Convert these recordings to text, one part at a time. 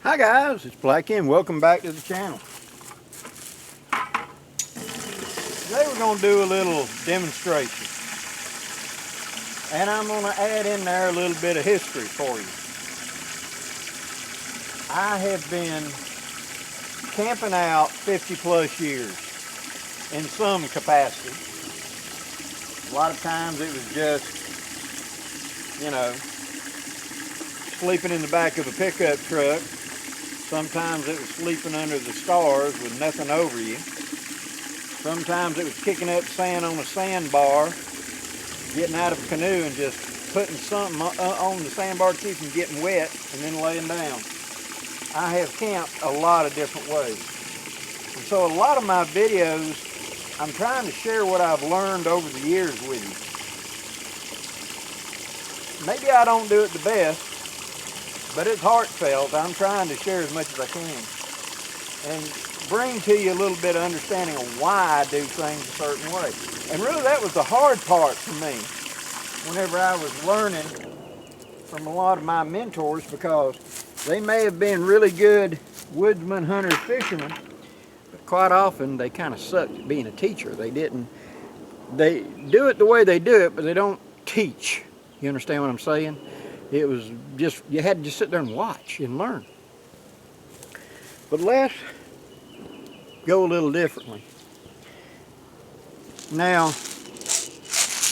Hi guys, it's Blackie and welcome back to the channel. Today we're going to do a little demonstration. And I'm going to add in there a little bit of history for you. I have been camping out 50 plus years in some capacity. A lot of times it was just, sleeping in the back of a pickup truck. Sometimes it was sleeping under the stars with nothing over you. Sometimes it was kicking up sand on a sandbar, getting out of a canoe and just putting something on the sandbar to keep from getting wet and then laying down. I have camped a lot of different ways. And so a lot of my videos, I'm trying to share what I've learned over the years with you. Maybe I don't do it the best, but it's heartfelt. I'm trying to share as much as I can and bring to you a little bit of understanding of why I do things a certain way. And really that was the hard part for me whenever I was learning from a lot of my mentors, because they may have been really good woodsman, hunters, fishermen, but quite often they kind of sucked at being a teacher. They do it the way they do it, but they don't teach. You understand what I'm saying? It was just, you had to just sit there and watch and learn. But let's go a little differently. Now,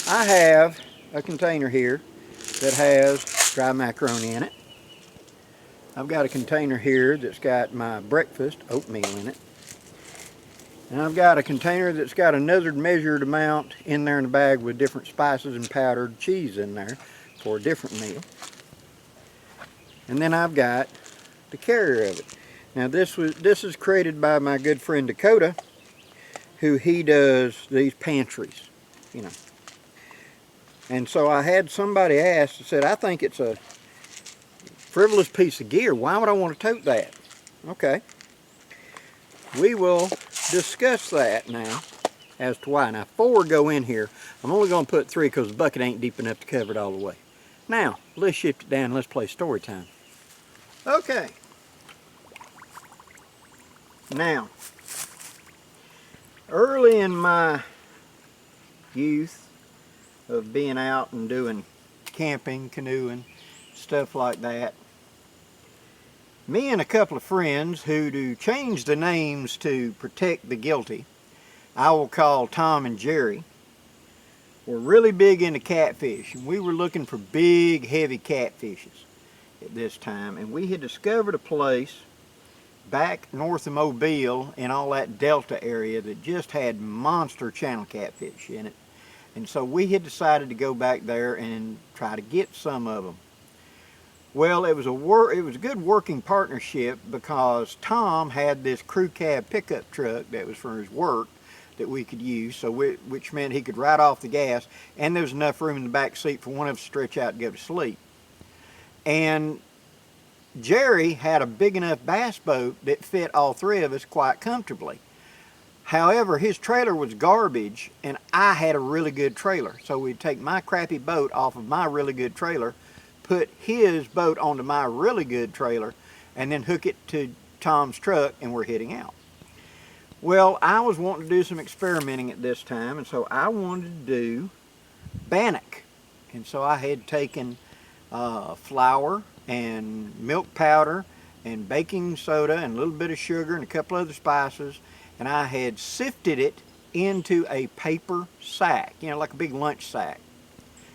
I have a container here that has dry macaroni in it. I've got a container here that's got my breakfast oatmeal in it. And I've got a container that's got another measured amount in there in the bag with different spices and powdered cheese in there for a different meal. And then I've got the carrier of it. Now this is created by my good friend Dakota, who he does these pantries, And so I had somebody ask and said, I think it's a frivolous piece of gear. Why would I want to tote that? Okay. We will discuss that now as to why. Now 4 go in here. I'm only going to put 3 because the bucket ain't deep enough to cover it all the way. Now, let's shift it down and let's play story time. Okay. Now, early in my youth of being out and doing camping, canoeing, stuff like that, me and a couple of friends who, to change the names to protect the guilty, I will call Tom and Jerry, were really big into catfish. And we were looking for big, heavy catfishes at this time. And we had discovered a place back north of Mobile in all that Delta area that just had monster channel catfish in it. And so we had decided to go back there and try to get some of them. Well, it was a good working partnership, because Tom had this crew cab pickup truck that was for his work that we could use, so which meant he could ride off the gas, and there was enough room in the back seat for one of us to stretch out and go to sleep. And Jerry had a big enough bass boat that fit all 3 of us quite comfortably. However, his trailer was garbage, and I had a really good trailer. So we'd take my crappy boat off of my really good trailer, put his boat onto my really good trailer, and then hook it to Tom's truck, and we're heading out. Well, I was wanting to do some experimenting at this time, and so I wanted to do bannock. And so I had taken flour and milk powder and baking soda and a little bit of sugar and a couple other spices, and I had sifted it into a paper sack, like a big lunch sack.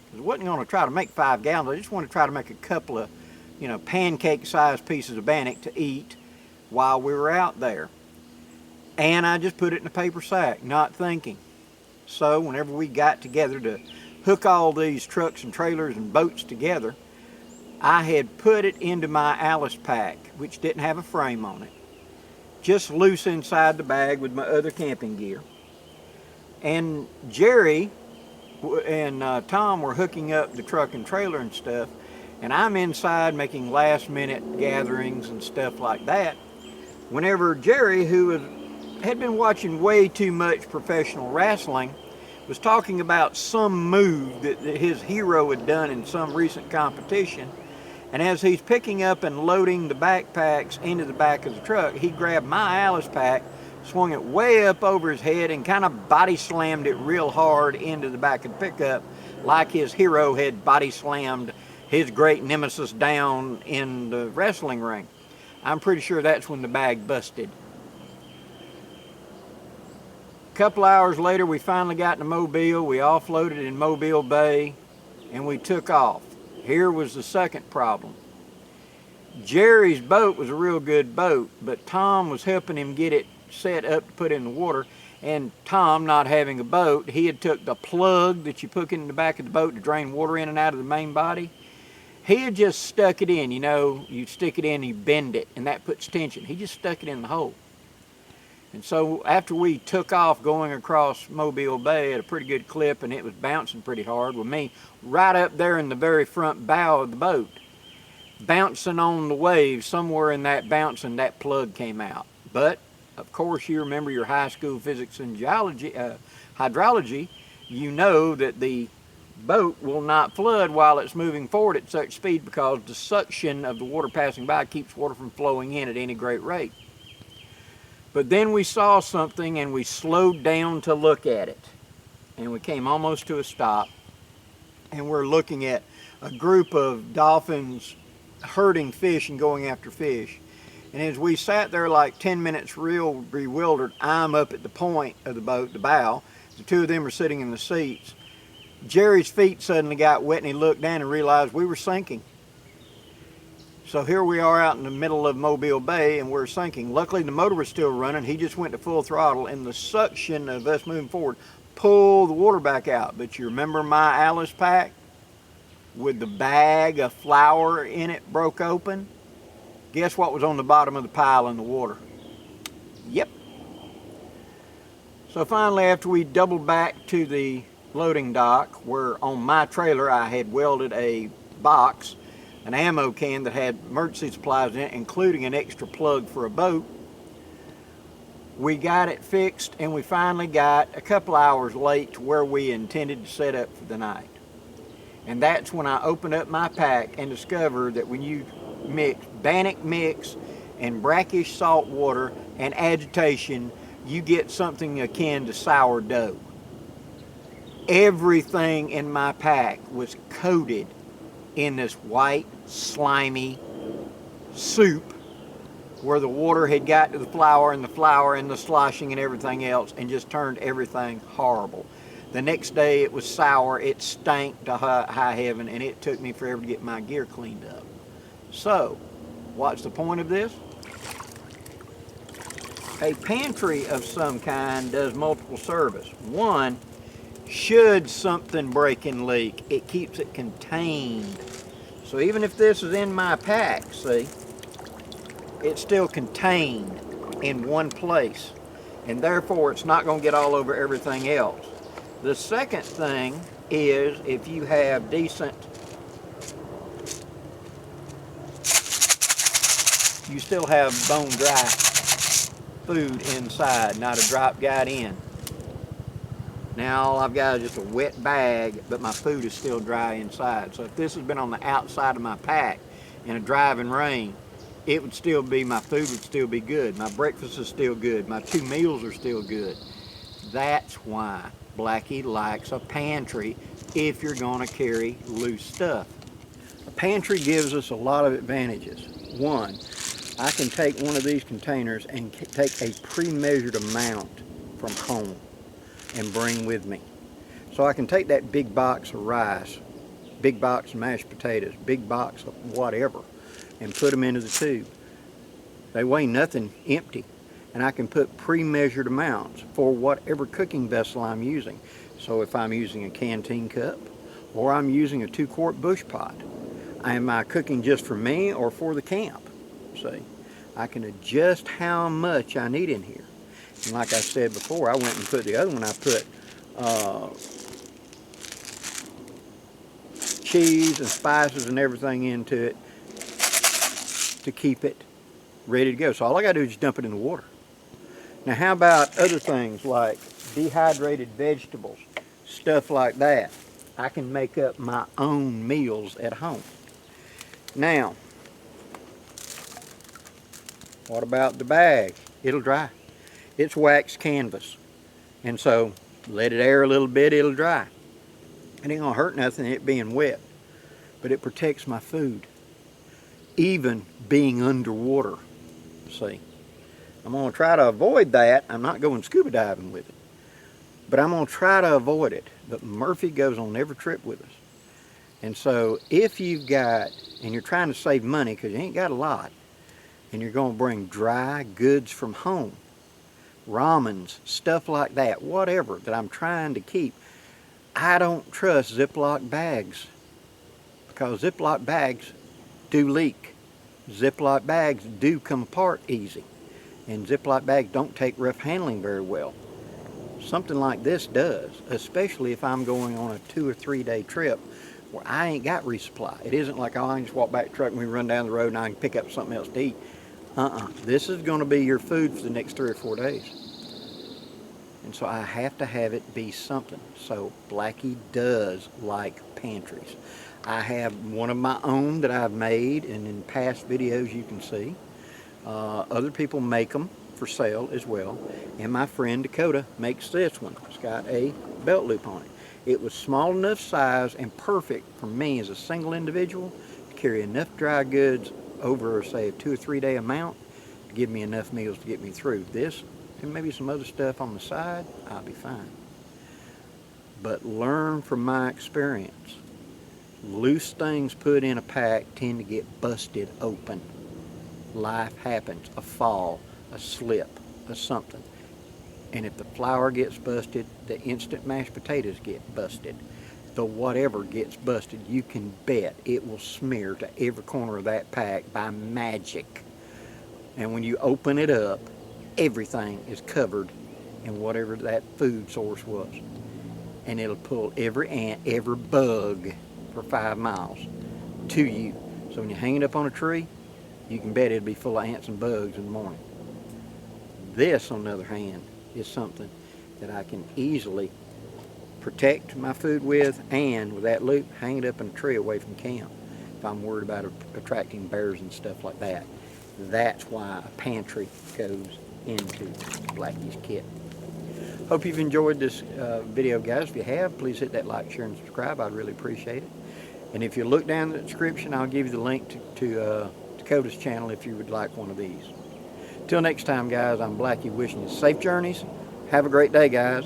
Because I wasn't going to try to make 5 gallons, I just wanted to try to make a couple of, pancake-sized pieces of bannock to eat while we were out there. And I just put it in a paper sack, not thinking. So whenever we got together to hook all these trucks and trailers and boats together, I had put it into my Alice pack, which didn't have a frame on it, just loose inside the bag with my other camping gear. And Jerry and Tom were hooking up the truck and trailer and stuff, and I'm inside making last minute gatherings and stuff like that, whenever Jerry, who had been watching way too much professional wrestling, was talking about some move that his hero had done in some recent competition, And as he's picking up and loading the backpacks into the back of the truck, he grabbed my Alice pack, swung it way up over his head, and kind of body slammed it real hard into the back of the pickup, like his hero had body slammed his great nemesis down in the wrestling ring. I'm pretty sure that's when the bag busted. A couple hours later, we finally got to Mobile. We offloaded in Mobile Bay, and we took off. Here was the second problem. Jerry's boat was a real good boat, but Tom was helping him get it set up to put in the water, and Tom, not having a boat, he had took the plug that you put in the back of the boat to drain water in and out of the main body. He had just stuck it in. You know, you stick it in and you bend it, and that puts tension. He just stuck it in the hole. And so after we took off going across Mobile Bay at a pretty good clip, and it was bouncing pretty hard with me right up there in the very front bow of the boat, bouncing on the waves, somewhere in that bouncing, that plug came out. But of course, you remember your high school physics and hydrology, you know that the boat will not flood while it's moving forward at such speed, because the suction of the water passing by keeps water from flowing in at any great rate. But then we saw something, and we slowed down to look at it. And we came almost to a stop, and we're looking at a group of dolphins herding fish and going after fish. And as we sat there like 10 minutes real bewildered, I'm up at the point of the boat, the bow. The two of them are sitting in the seats. Jerry's feet suddenly got wet, and he looked down and realized we were sinking. So here we are out in the middle of Mobile Bay, and we're sinking. Luckily, the motor was still running. He just went to full throttle, and the suction of us moving forward pulled the water back out. But you remember my Alice pack with the bag of flour in it broke open? Guess what was on the bottom of the pile in the water? Yep. So finally, after we doubled back to the loading dock, where on my trailer I had welded a box, an ammo can that had emergency supplies in it, including an extra plug for a boat, we got it fixed, and we finally got a couple hours late to where we intended to set up for the night. And that's when I opened up my pack and discovered that when you mix Bannock mix and brackish salt water and agitation, you get something akin to sourdough. Everything in my pack was coated in this white, slimy soup where the water had got to the flour and the sloshing and everything else, and just turned everything horrible. The next day it was sour, it stank to high heaven, and it took me forever to get my gear cleaned up. So, what's the point of this? A pantry of some kind does multiple service. One, should something break and leak, it keeps it contained. So even if this is in my pack, see, it's still contained in one place, and therefore it's not going to get all over everything else. The second thing is, if you have decent, you still have bone dry food inside, not a drop got in. Now all I've got is just a wet bag, but my food is still dry inside. So if this has been on the outside of my pack in a driving rain, it would still be, my food would still be good. My breakfast is still good. My 2 meals are still good. That's why Blackie likes a pantry if you're going to carry loose stuff. A pantry gives us a lot of advantages. One, I can take one of these containers and take a pre-measured amount from home and bring with me. So I can take that big box of rice, big box of mashed potatoes, big box of whatever, and put them into the tube. They weigh nothing empty, and I can put pre-measured amounts for whatever cooking vessel I'm using. So if I'm using a canteen cup, or I'm using a 2-quart bush pot, am I cooking just for me or for the camp? See, I can adjust how much I need in here. And like I said before, I went and put the other one, I put cheese and spices and everything into it to keep it ready to go. So all I gotta do is just dump it in the water. Now how about other things like dehydrated vegetables, stuff like that? I can make up my own meals at home. Now, what about the bag? It'll dry. It's wax canvas. And so, let it air a little bit, it'll dry. It ain't gonna hurt nothing, it being wet. But it protects my food. Even being underwater, see. I'm gonna try to avoid that. I'm not going scuba diving with it. But I'm gonna try to avoid it. But Murphy goes on every trip with us. And so, if you've got, and you're trying to save money because you ain't got a lot, and you're gonna bring dry goods from home, ramens, stuff like that, whatever that I'm trying to keep, I don't trust Ziploc bags because Ziploc bags do leak. Ziploc bags do come apart easy, and Ziploc bags don't take rough handling very well. Something like this does, especially if I'm going on a 2 or 3 day trip where I ain't got resupply. It isn't like, oh, I can just walk back to the truck and we run down the road and I can pick up something else to eat. This is going to be your food for the next 3 or 4 days. And so I have to have it be something. So Blackie does like pantries. I have one of my own that I've made, and in past videos you can see. Other people make them for sale as well. And my friend Dakota makes this one. It's got a belt loop on it. It was small enough size and perfect for me as a single individual to carry enough dry goods over, say, a 2 or 3 day amount to give me enough meals to get me through. This and maybe some other stuff on the side, I'll be fine. But learn from my experience. Loose things put in a pack tend to get busted open. Life happens, a fall, a slip, a something. And if the flour gets busted, the instant mashed potatoes get busted. The whatever gets busted, you can bet it will smear to every corner of that pack by magic. And when you open it up, everything is covered in whatever that food source was. And it'll pull every ant, every bug for 5 miles to you. So when you hang it up on a tree, you can bet it'll be full of ants and bugs in the morning. This, on the other hand, is something that I can easily protect my food with, and with that loop, hang it up in a tree away from camp if I'm worried about attracting bears and stuff like that. That's why a pantry goes into Blackie's kit. Hope you've enjoyed this video, guys. If you have, please hit that like, share, and subscribe. I'd really appreciate it. And if you look down in the description, I'll give you the link to Dakota's channel if you would like one of these. Till next time, guys, I'm Blackie wishing you safe journeys. Have a great day, guys.